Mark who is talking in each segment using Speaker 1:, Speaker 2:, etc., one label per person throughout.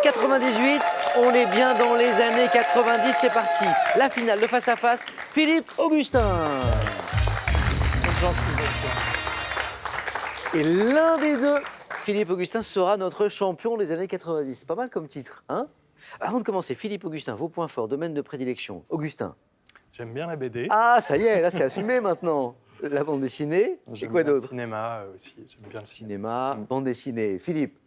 Speaker 1: Philippe, 98, on est bien dans les années 90, c'est parti. La finale de face à face, Philippe Augustin. Et l'un des deux, Philippe Augustin, sera notre champion des années 90. Pas mal comme titre, hein? Avant de commencer, Philippe Augustin, vos points forts, domaine de prédilection. Augustin.
Speaker 2: J'aime bien la BD.
Speaker 1: Ah, ça y est, là c'est assumé maintenant. La bande dessinée, et quoi d'autre?
Speaker 2: Le cinéma aussi, j'aime bien le cinéma.
Speaker 1: Cinéma, bande dessinée. Philippe.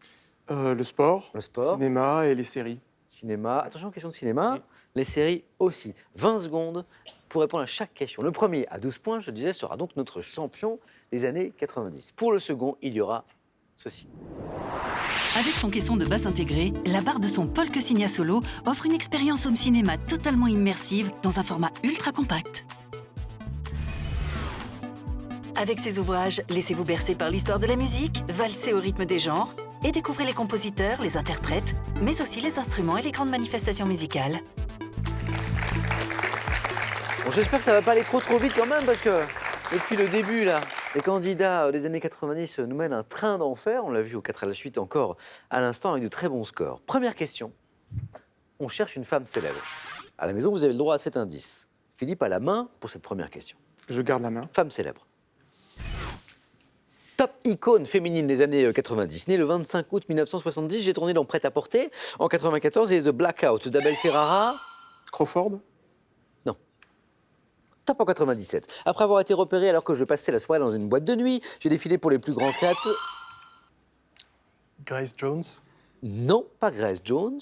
Speaker 3: Le sport,
Speaker 1: Le sport.
Speaker 3: cinéma et les séries.
Speaker 1: Cinéma, attention, question de cinéma, les séries aussi. 20 secondes pour répondre à chaque question. Le premier, à 12 points, je le disais, sera donc notre champion des années 90. Pour le second, il y aura ceci.
Speaker 4: Avec son caisson de basse intégré, la barre de son Polk Signia Solo offre une expérience home cinéma totalement immersive dans un format ultra compact. Avec ses ouvrages, laissez-vous bercer par l'histoire de la musique, valsez au rythme des genres et découvrez les compositeurs, les interprètes, mais aussi les instruments et les grandes manifestations musicales.
Speaker 1: Bon, j'espère que ça va pas aller trop vite quand même, parce que depuis le début, là, les candidats des années 90 nous mènent un train d'enfer. On l'a vu aux 4 à la suite encore à l'instant avec de très bons scores. Première question. On cherche une femme célèbre. À la maison, vous avez le droit à 7 indices. Philippe a la main pour cette première question.
Speaker 3: Je garde la main.
Speaker 1: Femme célèbre. Top icône féminine des années 90. Née le 25 août 1970, j'ai tourné dans Prêt-à-porter en 94 et The Blackout d'Abel Ferrara.
Speaker 3: Crawford.
Speaker 1: Non. Top en 97. Après avoir été repéré alors que je passais la soirée dans une boîte de nuit, j'ai défilé pour les plus grands créateurs.
Speaker 2: Grace Jones.
Speaker 1: Non, pas Grace Jones.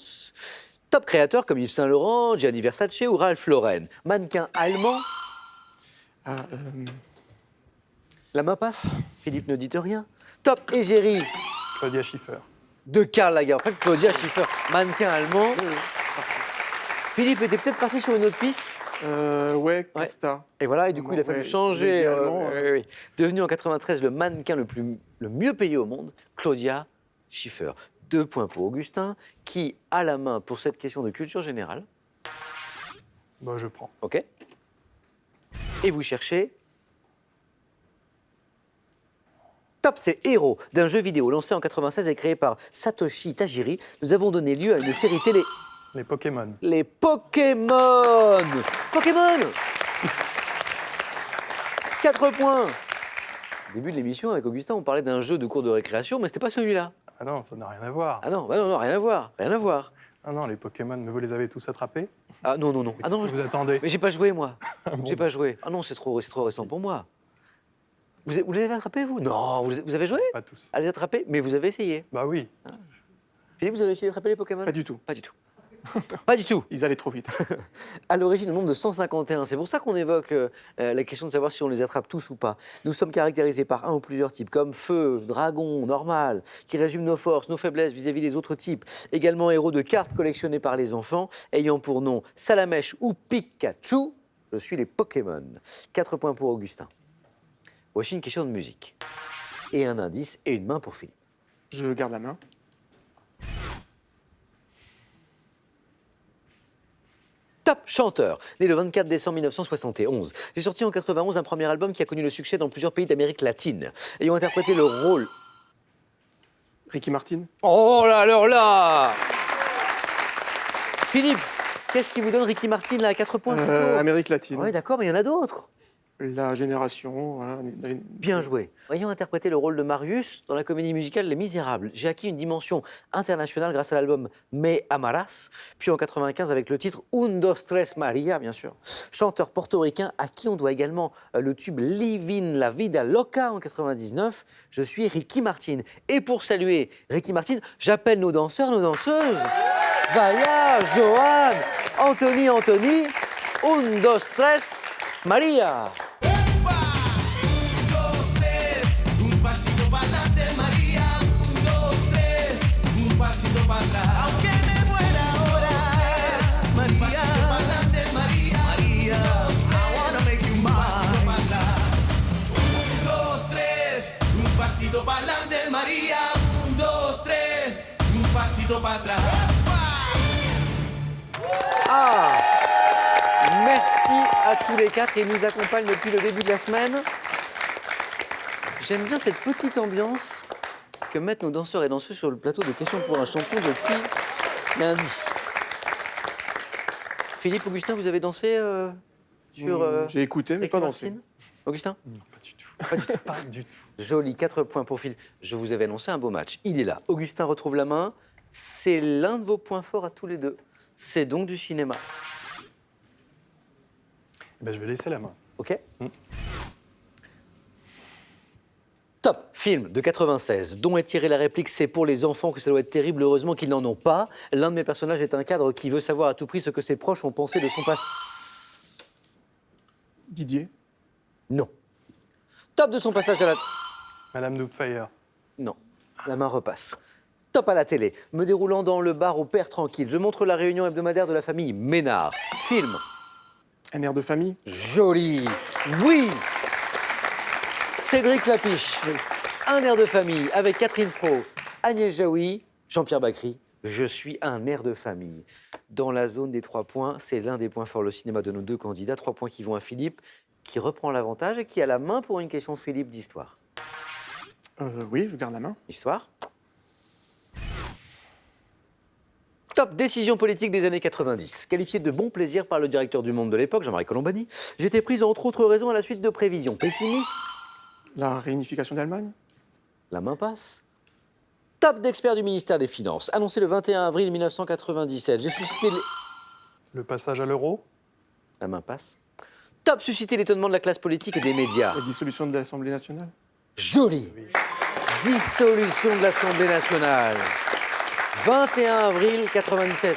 Speaker 1: Top créateurs comme Yves Saint Laurent, Gianni Versace ou Ralph Lauren. Mannequin allemand. La main passe. Philippe ne dit rien. Top égérie
Speaker 2: Claudia Schiffer.
Speaker 1: de Karl Lagerfeld. En fait, Claudia Schiffer, mannequin allemand. Philippe était peut-être parti sur une autre piste.
Speaker 3: Ouais, Casta.
Speaker 1: Et voilà, et du coup, il a fallu changer.
Speaker 3: Allemand,
Speaker 1: Devenu en 93 le mannequin le mieux payé au monde, Claudia Schiffer. 2 points pour Augustin, qui a la main pour cette question de culture générale.
Speaker 2: Bon, je prends.
Speaker 1: OK. Et vous cherchez. Top, c'est Hero, d'un jeu vidéo lancé en 96 et créé par Satoshi Tajiri. Nous avons donné lieu à une série télé.
Speaker 2: Les Pokémon.
Speaker 1: Les Pokémon. Pokémon. 4 points. Au début de l'émission, avec Augustin, on parlait d'un jeu de cours de récréation, mais c'était pas celui-là.
Speaker 2: Ah non, ça n'a rien à voir.
Speaker 1: Ah non, bah non, rien à voir, rien à voir.
Speaker 2: Ah non, les Pokémon, mais vous les avez tous attrapés?
Speaker 1: Ah non, non, non. Ah non,
Speaker 2: Qu'est-ce que vous attendez?
Speaker 1: mais j'ai pas joué, moi.
Speaker 2: Bon.
Speaker 1: J'ai pas joué. Ah non, c'est trop récent pour moi. Vous les avez attrapés, vous? Non, vous avez joué
Speaker 2: Pas tous.
Speaker 1: à les attraper? Mais vous avez essayé.
Speaker 2: Bah oui.
Speaker 1: Philippe, vous avez essayé d'attraper les Pokémon?
Speaker 3: Pas du tout.
Speaker 1: Pas du tout. Pas du tout.
Speaker 3: Ils allaient trop vite.
Speaker 1: À l'origine, le nombre de 151. C'est pour ça qu'on évoque la question de savoir si on les attrape tous ou pas. Nous sommes caractérisés par un ou plusieurs types, comme feu, dragon, normal, qui résument nos forces, nos faiblesses vis-à-vis des autres types. Également héros de cartes collectionnées par les enfants, ayant pour nom Salamèche ou Pikachu. Je suis les Pokémon. 4 points pour Augustin. Voici une question de musique. Et un indice et une main pour Philippe.
Speaker 3: Je garde la main.
Speaker 1: Top chanteur, né le 24 décembre 1971. J'ai sorti en 91 un premier album qui a connu le succès dans plusieurs pays d'Amérique latine, ayant interprété le rôle.
Speaker 3: Ricky Martin.
Speaker 1: Oh là là. Philippe, qu'est-ce qui vous donne Ricky Martin là à 4 points? c'est court.
Speaker 3: Amérique latine.
Speaker 1: Oui, d'accord, mais il y en a d'autres.
Speaker 3: La génération. Voilà.
Speaker 1: Bien joué. Ayant interprété le rôle de Marius dans la comédie musicale Les Misérables, j'ai acquis une dimension internationale grâce à l'album Me Amarás, puis en 95 avec le titre Un, dos, tres, Maria, bien sûr. Chanteur portoricain à qui on doit également le tube Livin la Vida Loca en 99. Je suis Ricky Martin. Et pour saluer Ricky Martin, j'appelle nos danseurs, nos danseuses. Vaya, Johan, Anthony, Un, dos, tres, Maria.
Speaker 5: Pasito pa'lante, Maria. Un, dos, tres. Un pasito para atrás.
Speaker 1: Ah! Merci à tous les 4. Ils nous accompagnent depuis le début de la semaine. J'aime bien cette petite ambiance que mettent nos danseurs et danseuses sur le plateau de questions pour un champion depuis Bien dit. Philippe, Augustin, vous avez dansé sur.
Speaker 3: J'ai écouté, mais
Speaker 1: Ricky
Speaker 3: pas dansé.
Speaker 1: Martin Augustin?
Speaker 2: Non, pas du tout.
Speaker 1: Pas du tout.
Speaker 2: Pas du tout.
Speaker 1: Joli, 4 points pour Philippe. Je vous avais annoncé un beau match. Il est là. Augustin retrouve la main. C'est l'un de vos points forts à tous les deux. C'est donc du cinéma.
Speaker 2: Eh ben, je vais laisser la main.
Speaker 1: OK. Top, film de 96, dont est tirée la réplique « C'est pour les enfants que ça doit être terrible, heureusement qu'ils n'en ont pas ». L'un de mes personnages est un cadre qui veut savoir à tout prix ce que ses proches ont pensé de son passé.
Speaker 3: Didier.
Speaker 1: Non. Top de son passage à la...
Speaker 2: Madame Doubtfire.
Speaker 1: Non, la main repasse. Top à la télé, me déroulant dans le bar au père tranquille. Je montre la réunion hebdomadaire de la famille Ménard. Film.
Speaker 3: Un air de famille.
Speaker 1: Joli. Oui. Cédric Lapiche. Un air de famille avec Catherine Fro, Agnès Jaoui, Jean-Pierre Bacry. Je suis un air de famille. Dans la zone des 3 points, c'est l'un des points forts, le cinéma de nos deux candidats. 3 points qui vont à Philippe, qui reprend l'avantage et qui a la main pour une question Philippe d'histoire.
Speaker 3: Oui, je garde la main.
Speaker 1: Histoire. Top décision politique des années 90. Qualifiée de bon plaisir par le directeur du Monde de l'époque, Jean-Marie Colombani, j'étais prise entre autres raisons à la suite de prévisions pessimistes.
Speaker 3: La réunification d'Allemagne.
Speaker 1: La main passe. Top d'expert du ministère des Finances. Annoncé le 21 avril 1997. J'ai suscité...
Speaker 2: Le passage à l'euro.
Speaker 1: La main passe. Top suscité l'étonnement de la classe politique et des médias.
Speaker 3: La dissolution de l'Assemblée nationale.
Speaker 1: Joli. Dissolution de l'Assemblée nationale. 21 avril 97.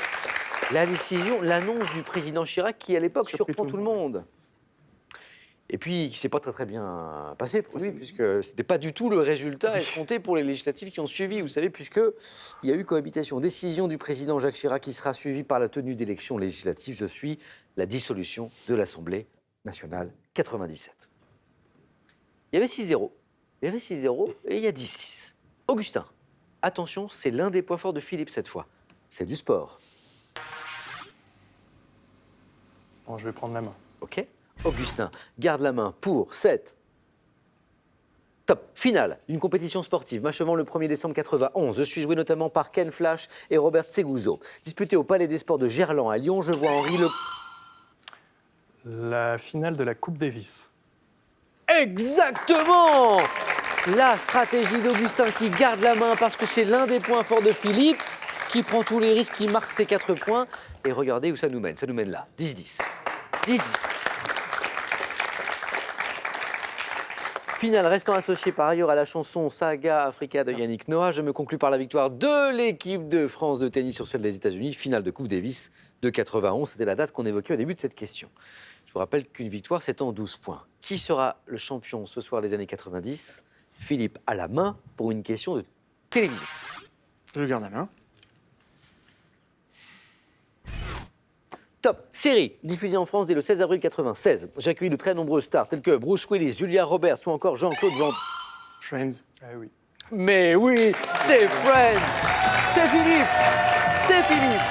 Speaker 1: La décision, l'annonce du président Chirac qui, à l'époque,
Speaker 3: Surpris
Speaker 1: surprend tout le monde. Et puis, qui ne s'est pas très bien passé pour lui, puisque ce n'était pas du tout le résultat escompté pour les législatives qui ont suivi. Vous savez, puisqu'il y a eu cohabitation. Décision du président Jacques Chirac qui sera suivie par la tenue d'élections législatives. Je suis la dissolution de l'Assemblée nationale 97. Il y avait 6-0. Il y avait 6-0 et il y a 10-6. Augustin, attention, c'est l'un des points forts de Philippe cette fois. C'est du sport.
Speaker 2: Bon, je vais prendre la main.
Speaker 1: OK. Augustin, garde la main pour 7. Top. Finale d'une compétition sportive m'achevant le 1er décembre 91. Je suis joué notamment par Ken Flash et Robert Seguso. Disputé au Palais des Sports de Gerland à Lyon, je vois Henri Le...
Speaker 2: La finale de la Coupe Davis.
Speaker 1: Exactement! La stratégie d'Augustin qui garde la main parce que c'est l'un des points forts de Philippe, qui prend tous les risques, qui marque ses 4 points. Et regardez où ça nous mène. Ça nous mène là. 10-10. 10-10. Finale restant associée par ailleurs à la chanson Saga Africa de Yannick Noah. Je me conclus par la victoire de l'équipe de France de tennis sur celle des États-Unis. Finale de Coupe Davis de 91. C'était la date qu'on évoquait au début de cette question. Je vous rappelle qu'une victoire, c'est en 12 points. Qui sera le champion ce soir des années 90? Philippe à la main pour une question de télévision.
Speaker 3: Je garde la main.
Speaker 1: Top. Série diffusée en France dès le 16 avril 96. J'accueille de très nombreuses stars telles que Bruce Willis, Julia Roberts ou encore Jean-Claude Van...
Speaker 3: Friends.
Speaker 2: Ah oui.
Speaker 1: Mais oui, c'est Friends. C'est Philippe. C'est Philippe.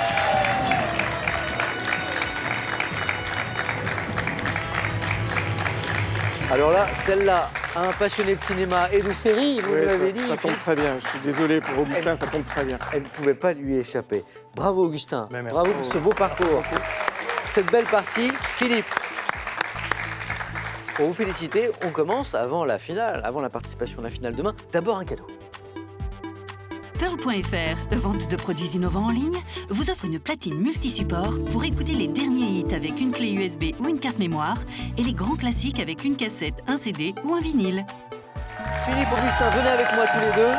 Speaker 1: Alors là, celle-là, un passionné de cinéma et de séries, vous
Speaker 3: Ouais,
Speaker 1: l'avez dit.
Speaker 3: ça tombe très bien. Je suis désolé pour Augustin, ça tombe très bien.
Speaker 1: Elle ne pouvait pas lui échapper. Bravo Augustin,
Speaker 2: Ben, merci.
Speaker 1: bravo pour ce beau parcours. Cette belle partie, Philippe. Pour vous féliciter, on commence avant la finale, avant la participation à la finale demain. D'abord un cadeau.
Speaker 4: Pearl.fr, vente de produits innovants en ligne, vous offre une platine multi-support pour écouter les derniers hits avec une clé USB ou une carte mémoire et les grands classiques avec une cassette, un CD ou un vinyle.
Speaker 1: Philippe, Augustin, venez avec moi tous les deux.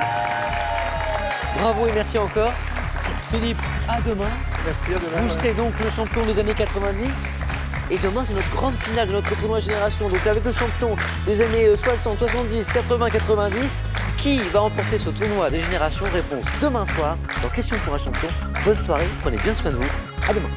Speaker 1: Bravo et merci encore. Philippe, à demain.
Speaker 3: Merci, à demain.
Speaker 1: Vous serez donc le champion des années 90. Et demain, c'est notre grande finale de notre tournoi Génération. Donc avec le champion des années 60, 70, 80, 90, qui va emporter ce tournoi des Générations? Réponse demain soir dans Question pour un champion. Bonne soirée, prenez bien soin de vous. À demain.